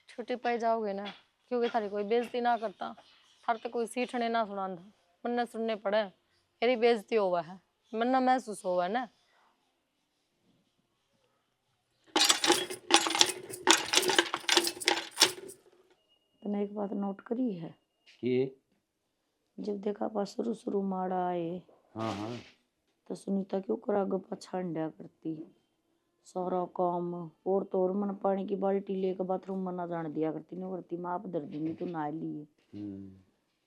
छुट्टी पाई जाओगे ना क्योंकि थारी कोई बेइज्जती ना करता, थार तो कोई सीठने ना सुनांदा, मन ने सुनने पड़े मेरी बेइज्जती होवा है मन ना महसूस होवा ना। तने एक बात नोट करी है ये जब देखा पा शुरू शुरू माड़ा आए हाँ हाँ तो सुनीता क्यों करा गप्पा छांड्या करती, सारा काम और तो और मन पानी की बाल्टी लेकर बाथरूम में ना जाने दिया करती, नहीं करती माँ आप दर दूंगी तो ना लिए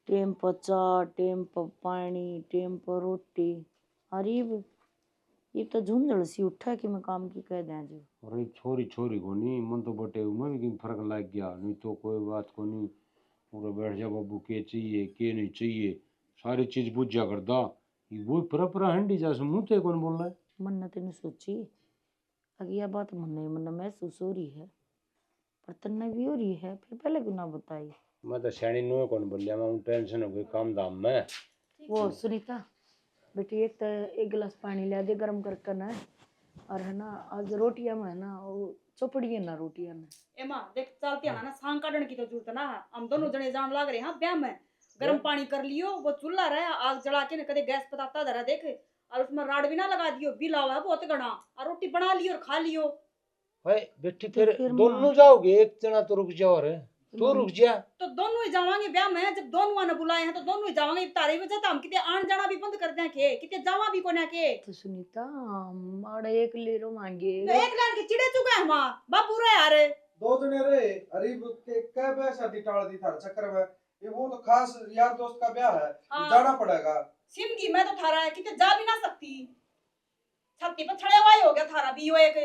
टेम पर चाय टेम पर पानी टेम पर रोटी। अरे ये तो झुंझड़ सी उठा कि मैं काम की कह दें जो। अरे छोरी छोरी को नहीं मन तो बटे में भी कहीं फर्क लग गया, नहीं तो कोई बात को नहीं पूरा बैठ जा बाबू के चाहिए के नहीं चाहिए सारी चीज बुझ जा करता वो परपरा हंडी जैसे मुँह ते कौन बोल रहा है। मन ने तेने सोची अगे यह बात मन महसूस हो रही है पर तन्ने भी हो रही है फिर पहले क्यों ना बताई। मैं तो सैनी नुए कौन बोलिया मैं टेंशन हो गई काम दाम में। वो सुनीता बेटी एक गिलास पानी ले दे गर्म करके ना, और है ना आज रोटियां में है ना वो चौपड़ी है ना रोटियां में एमा देख चलती है ना सांग काटने की तो जरूरत ना है, हम दोनों जने जान लाग रहे हैं ब्याह में गर्म पानी कर लियो, वो चूल्हा रहा आग जला के न कदे गैस पताता धरा देख और उसमें राड भी ना लगा दियो, बिल आवा है बहुत घना और रोटी बना लियो और खा लियो। भाई बेटी फिर फिर दोनों जाओगे एक जना तो रुक जाओ रे तू रुक जा। तो दोनों ही जावांगे ब्याह में, जब दोनों ने बुलाए हैं तो दोनों ही जावांगे, तारी वजह तो हम किते आन जाना भी बंद कर दें के किते जावा भी कोना के। तो सुनीता माड़ा एक लेरो मांगे तो एक लान के चिड़े चुका है मां बापू रे यार दो जने रे अरीब के क्या ब्याह शादी टाल दी था चक्कर में, ये वो तो खास यार दोस्त का ब्याह है जाना पड़ेगा। सिमगी मैं तो थारा है किते जा भी ना सकती, छाती पर छड़े हुआ हो गया थारा भी हो एक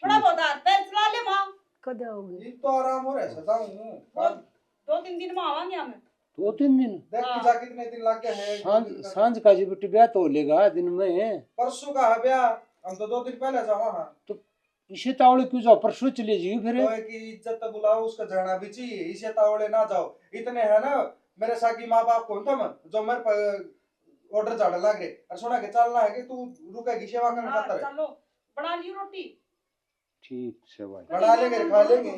थोड़ा बहुत हाथ पैर चला ले मां। कद आओगे? ये तो आराम हो रहा है सदा हूं 2-3 दिन में आवांगे हम। 2-3 दिन देख के जा कितने दिन लग गए हैं। सांझ का जी बेटी ब्याह तो लेगा दिन में, परसों का है ब्याह, हम तो 2 दिन पहले जावा हां तो इसे तावड़े क्यों जाओ परसों चले जाइए फिर। तो की इज्जत तो बुलाओ उसका जाना भी चाहिए, इसे तावड़े ना जाओ इतने है ना मेरे साकी माँ बाप को तुम जो मेरे पर ऑर्डर झाड़ा लग रहे और सुना के चलना है कि तू रुकेगी सेवा करने खातर है। चलो बना लियो रोटी ठीक से भाई बना लेंगे खा लेंगे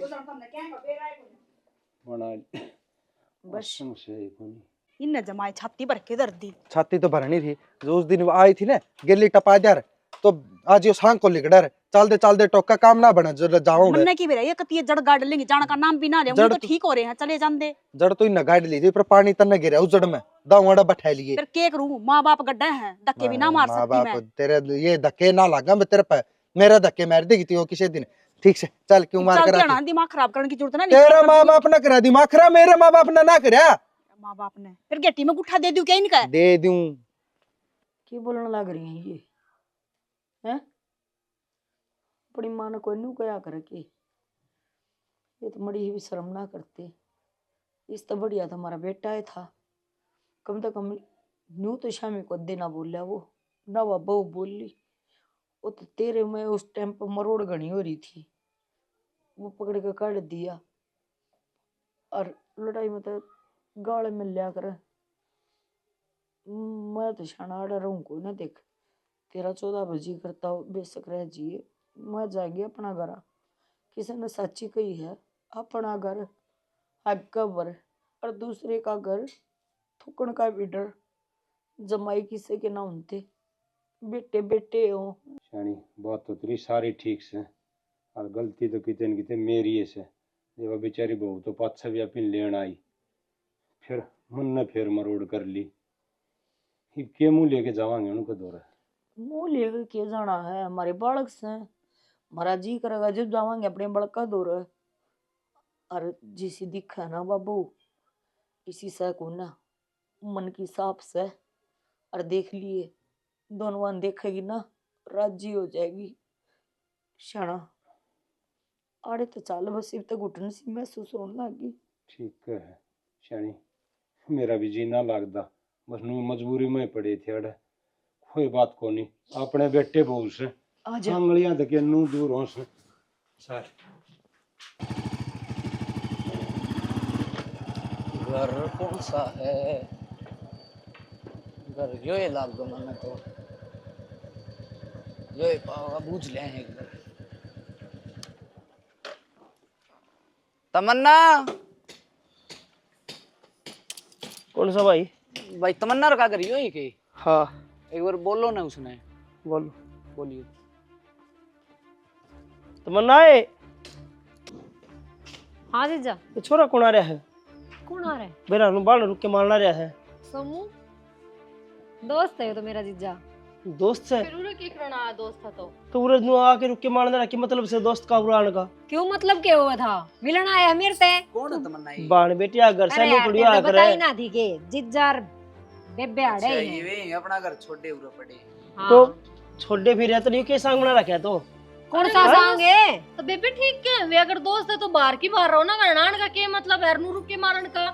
बना बस से कोनी इनने जमाए छाती भर के दर्द दी। छाती तो भरनी थी, जो उस दिन वो आई थी ना गिल्ली टपा दर, तो आज यो सांग को लिगड़र चलते चलते टोका काम ना बना जो जाऊं मन्ने की बेरा ये कती जड़ गाड़ लेंगे, जाना का नाम भी ना ले, जड़ तो तो- ठीक हो रहे हैं, चले जांदे। जड़ तो इन गाड़ ली थी पर पानी तन्ने गिरा उस जड़ में दावड़ा बैठा लिए। फिर के करूं, माँ बाप गड्ढे हैं, धक्के भी ना मार माँ सकती बाप मैं। तेरे ये धक्के ना लगा मैं तेरे पे, मेरा धक्के मार देगी तू किसी दिन। ठीक से चल क्यों मार चल कर देना, दिमाग खराब करने की जरूरत ना। तेरा माँ बाप ना करा दिमाग खराब, मेरे माँ बाप ने ना करा। माँ बाप ने फिर गेटी में गुठा दे दूं क्या इनका? दे दूं। की बोलने लग रही हैं ये, हैं? अपनी माँ ने कोई नू कया करे कि ये तो मड़ी ही भी शर्म ना करते। इस तो बढ़िया था हमारा बेटा ही था, कम से कम न्यू तो शामी को देना बोलिया वो ना, वह बहू बोली वो तो तेरे में उस टाइम पर मरोड़ घनी हो रही थी, वो पकड़ के काट दिया और लड़ाई में तो गाले में लिया कर। मैं तो शाना आड़ा रहूं को ना, देख 13-14 बजे करता हो बेशक रह जिए, मैं जाएगी अपना घर। किसी ने सच्ची कही है, अपना घर कबर और दूसरे का घर थुकन का भी डर। जमाई किसी के ना होते, बेटे बेटे हो। शानी बात तो तेरी सारी ठीक से, और गलती तो किते न किते मेरी है से। ये वो बेचारी बहू तो पाँच छह पिन लेन आई, फिर मन ने फिर मरोड़ कर ली। ये के मुंह लेके जावांगे उनको दौरा? मुँह लेकर के जाना है, हमारे बालक से हमारा जी करेगा जब जावांगे अपने बालक का दौरा। और जिसी दिखा ना बाबू इसी से को ना मन की साफ से, और देख लिए दोनों वन देखेगी ना राजी हो जाएगी। शाना आड़े तो चाल बस इब तक घुटन सी महसूस होने लगी। ठीक है शानी, मेरा भी जी ना लगता, बस नू मजबूरी में पड़े थे अड़े। कोई बात को नहीं, अपने बेटे बहू से आंगलियां तक नू दूर हो से। सर घर कौन सा है? घर यो ही लाग गो मैंने तो यो ही पावा बूझ ले हैं एक बार। तमन्ना, कौन सा भाई? भाई तमन्ना का घर यो ही के? हाँ एक बार बोलो ना उसने। बोलो। बोलिए। तमन्ना है? हाँ जीजा। ये छोरा कौन आ रहा है? कौन आ रहा है? बेरा नु बाल रुक के मारना रहा है। समू दोस्त है ये तो मेरा जीजा। दोस्त से? फिर उरे के करना दोस्त था तो उरे नु आके रुक के मारना रहा, कि मतलब से दोस्त का उड़ान का? क्यों मतलब क्या हुआ था? मिलन आया मेरे से। कौन है तमन्ना ये? बाण बेटिया घर से नहीं थोड़ी आ करे। बताई ना थी के जीजा बेबे आड़े अच्छा, हैं। ये वे अपना घर छोड़े उरे पड़े। हाँ। तो छोड़े फिर है तो नहीं के सांग बना रखा है तो? कौन सा सांग है? तो बेबे ठीक है, वे अगर दोस्त है तो बाहर की बाहर रहो ना, गरनान का के मतलब हरनू रुक के मारन का।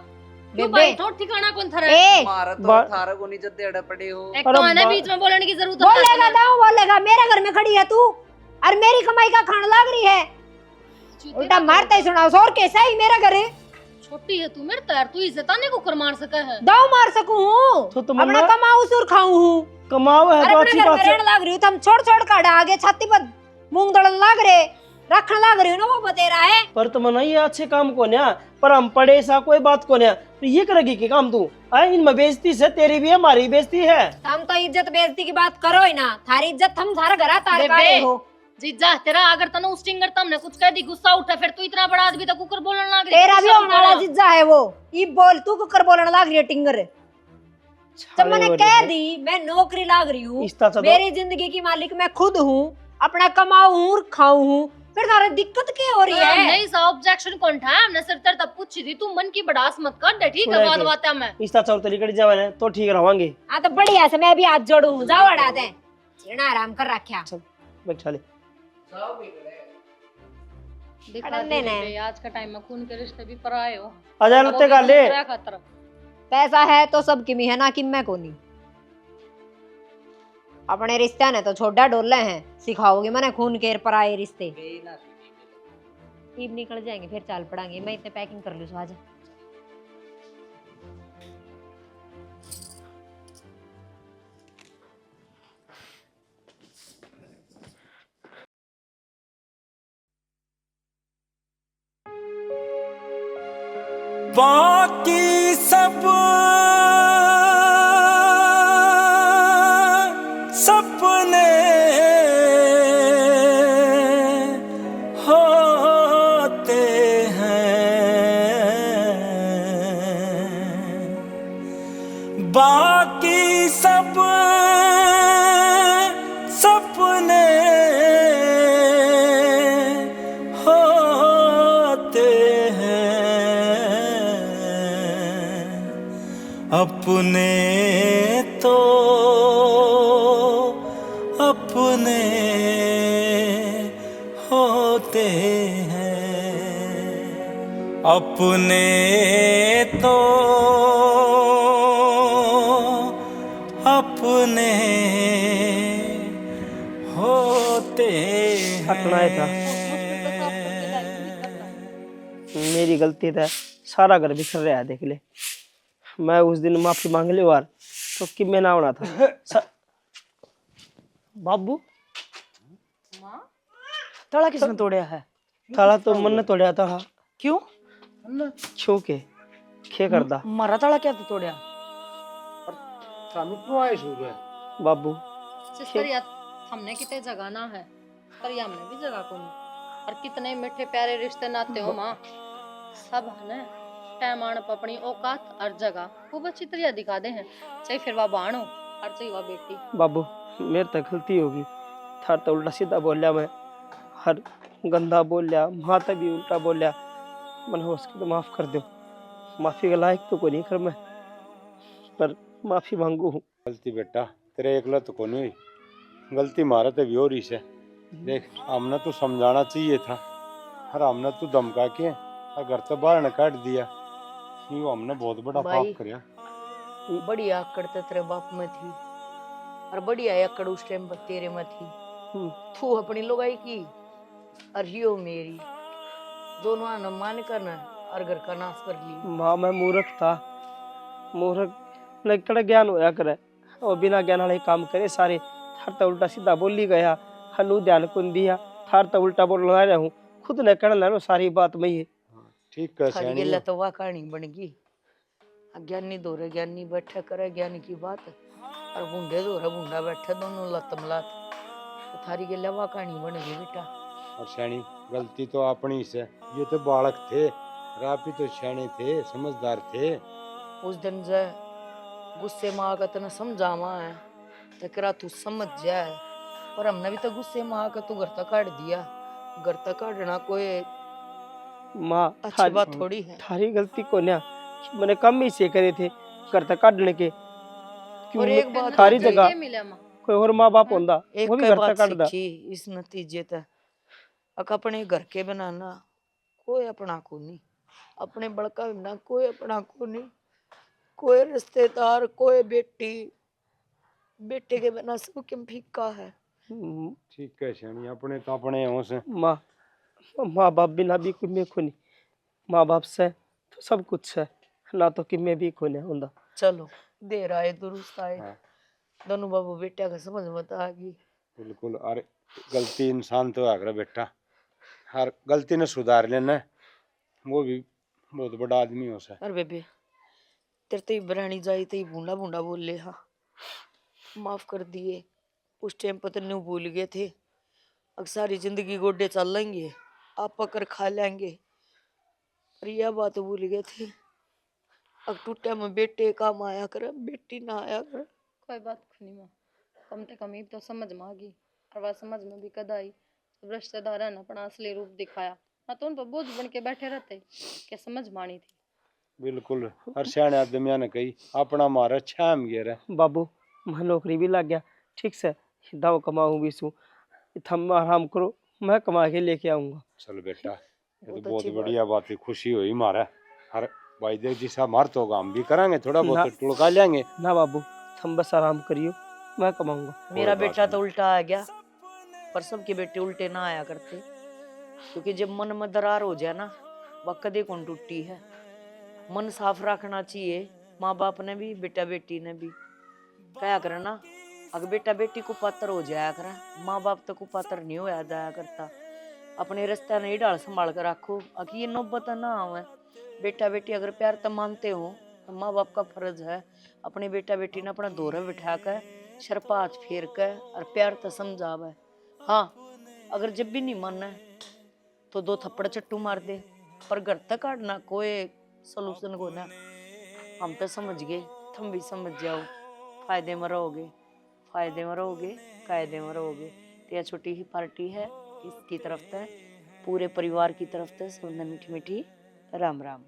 क्यों भाई थोड़ ठिकाना कौन थरा? मारा तो थारा को नहीं जद्दे अड़े पड़े हो। एक तो आने बीच में बोलने की जरूरत है। बोलेगा ना बोलेगा, मेरे घर में खड़ी है तू और मेरी कमाई का खान लाग रही है, उल्टा मारता ही सुनाओ। और कैसा ही मेरा घर है? छोटी है तू मेरे तैर, तू इसे ताने को कर मार सका है? दाव मार सकूं हूँ तो अपना कमाऊ सुर खाऊं हूँ। कमाओ है तो अच्छी बात है। लाग रही हूँ, तुम छोड़ छोड़ कर आगे छाती पर मूंग दड़न लाग रहे, रखने लाग रही हूँ ना, वो बते रहा है। पर तो मना ये अच्छे काम को ना, पर हम पढ़े सा कोई बात को ना, तो ये करेगी कि काम तू आए इनमें बेइज्जती से, तेरी भी है हमारी बेइज्जती है। हम तो इज्जत बेइज्जती की बात करो ही ना, थारी इज्जत हम थारा घर तार का हो। जीजा तेरा अगर तने उस टिंगर तमने कुछ कह दी गुस्सा उठा, फिर तू इतना बड़ा आदमी तक कुकर बोलने लग रही। तेरा भी होने वाला जिज्जा है वो, ई बोल तू कुकर बोलने लग रही है टिंगर। जब मैंने कह दी मैं नौकरी लाग रही हूँ, मेरी जिंदगी की मालिक मैं खुद हूँ, अपना कमाऊ हूँ खाऊ हूँ, फिर तारा दिक्कत क्या हो रही है? नहीं सा ऑब्जेक्शन कौन था? हमने सिर्फ तेरे तब पूछी थी, तू मन की बड़ास मत कर दे, ठीक है? बात बात है मैं इस्ता चौर तो निकट जावे तो ठीक रहांगे। हां तो बढ़िया से मैं भी हाथ जोड़ू, जाओ अड़ा दे छेना आराम कर रखया। बैठा ले दिखा दे आज का टाइम में खून के रिश्ते भी पराए हो। आजा लते का ले। पैसा है तो सब किमी है ना, कि मैं कोनी अपने रिश्ते ने तो छोड़ा डोले हैं, सिखाओगे मैंने खून के पराए रिश्ते। ईब निकल जाएंगे फिर चाल पड़ांगे। मैं इतने पैकिंग कर लूँ, आजा। बाकी सब अपने तो अपने होते हैं, अपने तो अपने होते हटना ही था, हैं। मेरी गलती था, सारा घर बिखर रहा है देख ले। मैं उस दिन माफी मांग ली यार, तो कि मैं ना होना था। बाबू ताला किसने तोड़ा है? ताला तो मन ने तोड़ा था। क्यों? क्यों के खे करदा मारा ताला क्या तोड़ा? सानू क्यों आए सूर्य? बाबू सिस्टर यार हमने कितने जगह ना है, पर ये हमने भी जगह को नहीं। और कितने मीठे प्यारे रिश्ते नाते हो माँ, सब है ना टाइम आने पर अपनी औकात और जगह खूब अच्छी तरह दिखा दे हैं। चाहे फिर वह बाण हो और चाहे वह बेटी। बाबू मेरे तक गलती होगी, थार तो उल्टा सीधा बोलिया, मैं हर गंदा बोलिया, माता भी उल्टा बोलिया, मन हो सके तो माफ कर दो। माफी के लायक तो कोई नहीं कर मैं, पर माफी मांगू हूँ। गलती बेटा तेरे एकला तो कोनी हुई, गलती मारा तो भी हो रही से। देख हमने तो समझाना चाहिए था, और हमने तो धमका के और घर से बाहर न काट दिया। ये हमने बहुत बड़ा भाई, पाप किया। बड़ी आकड़ तो तेरे बाप में थी, और बड़ी आकड़ उस टाइम पर तेरे में थी। तू अपनी लुगाई की और यो मेरी, दोनों ने मान कर न और घर का नाश कर लिया। माँ मैं मूर्ख था, मूर्ख ने कड़ा ज्ञान होया करे, और बिना ज्ञान वाले काम करे सारे। थार तो उल्टा सीधा बोली गया, हनु ध्यान कुन दिया, थार तो उल्टा बोल रहा हूँ, खुद ने कर लो सारी बात में ही। ठीक है थारी सैनी, गल्ला तो वाह कहानी बन गई। अज्ञानी दोरे ज्ञानी बैठा करे ज्ञानी की बात, और बूंदे दोरे बूंदा बैठे, दोनों लत मलात। तो थारी गल्ला वाह कहानी बन गई बेटा। और सैनी गलती तो अपनी से, ये तो बालक थे, रापी तो सैने थे, समझदार थे। उस दिन जे गुस्से में आकर तने समझावा है, तो करा तू समझ जाए, और हमने भी तो गुस्से में आकर तू घर तक काट दिया। घर तक काटना कोई माँ अच्छी बात थोड़ी है। थारी गलती को ना, मैंने कम ही से करे थे करता काटने के। क्यों और एक बात थारी होती, जगह मिला माँ कोई और माँ बाप होंदा, एक वो भी का करता बात काट दा। सीखी इस नतीजे तक, अपने घर के बनाना कोई अपना को नहीं, अपने बड़का बिना कोई अपना को नहीं, कोई रिश्तेदार, कोई बेटी, बेटे के बिना सब क्यों फीका है। ठीक है सैनी, अपने तो अपने हों से। माँ माँ बाप बिना भी कोई में को नहीं, माँ बाप से तो सब कुछ है, ना तो कि मैं भी को नहीं होंदा। चलो देर आए दुरुस्त आए, हाँ। दोनों बाबू बेटा का समझ मत आ गई। बिल्कुल, अरे गलती इंसान तो आकर बेटा, हर गलती ने सुधार लेना, वो भी बहुत बड़ा आदमी हो सा। अरे बेबे तेरे तो इब्रानी जाई तो बूंदा बूंदा बोल ले, हाँ माफ कर दिए। उस टाइम पर तेन भूल गए थे, अब सारी जिंदगी गोडे चल लेंगे, आप पकड़ खा लेंगे, पर यह बात भूल गए थे। अब टूटे में बेटे काम आया कर, बेटी ना आया कर। कोई बात नहीं माँ, कम से कम ही तो समझ में आ गई। और वह समझ में भी कद आई जब रिश्तेदार ने अपना असली रूप दिखाया, ना तो उन पर बोझ बन के बैठे रहते, क्या समझ मानी थी। बिल्कुल, हर सियाने आदमिया ने कही अपना मारा छाम गया। बाबू मैं नौकरी भी लग गया, ठीक से दाव कमाऊँ भी सू, थम आराम करो, मैं कमा के लेके आऊंगा। चल बेटा, ये तो बहुत बहुत अच्छी बढ़िया बात है, खुशी हुई मारा। हर भाई देख जिसा मार तो हम भी करांगे, थोड़ा बहुत टुड़का लेंगे। ना बाबू थम बस आराम करियो, मैं कमाऊंगा। मेरा कोई बात बेटा तो नहीं। उल्टा आ गया, पर सबके बेटे उल्टे ना आया करते, क्योंकि जब मन में दरार हो जाए ना, वह कदे कौन टूटी है। मन साफ रखना चाहिए, माँ बाप ने भी बेटा बेटी ने भी। क्या करे ना, अगर बेटा बेटी को पात्र हो जाया करे, माँ बाप तो को पात्र नहीं होया जाया करता। अपने रास्ते नहीं डाल संभाल कर रखो, अगर ये नौबत ना आवे। बेटा बेटी अगर प्यार तो मानते हो, तो माँ बाप का फर्ज है अपने बेटा बेटी ने अपना दौरा बिठा कर सर पर हाथ फेर कर और प्यार तो समझावे। हाँ अगर जब भी नहीं मानना तो 2 थप्पड़ चट्टू मार दे, पर घर तक काटना कोई सोल्यूशन को ना। हम तो समझ गए, तुम भी समझ जाओ, फायदे में रहोगे, फायदे में रहोगे, कायदे में रहोगे। तो यह छोटी ही पार्टी है, इसकी तरफ से पूरे परिवार की तरफ से सबने मीठी मीठी राम राम।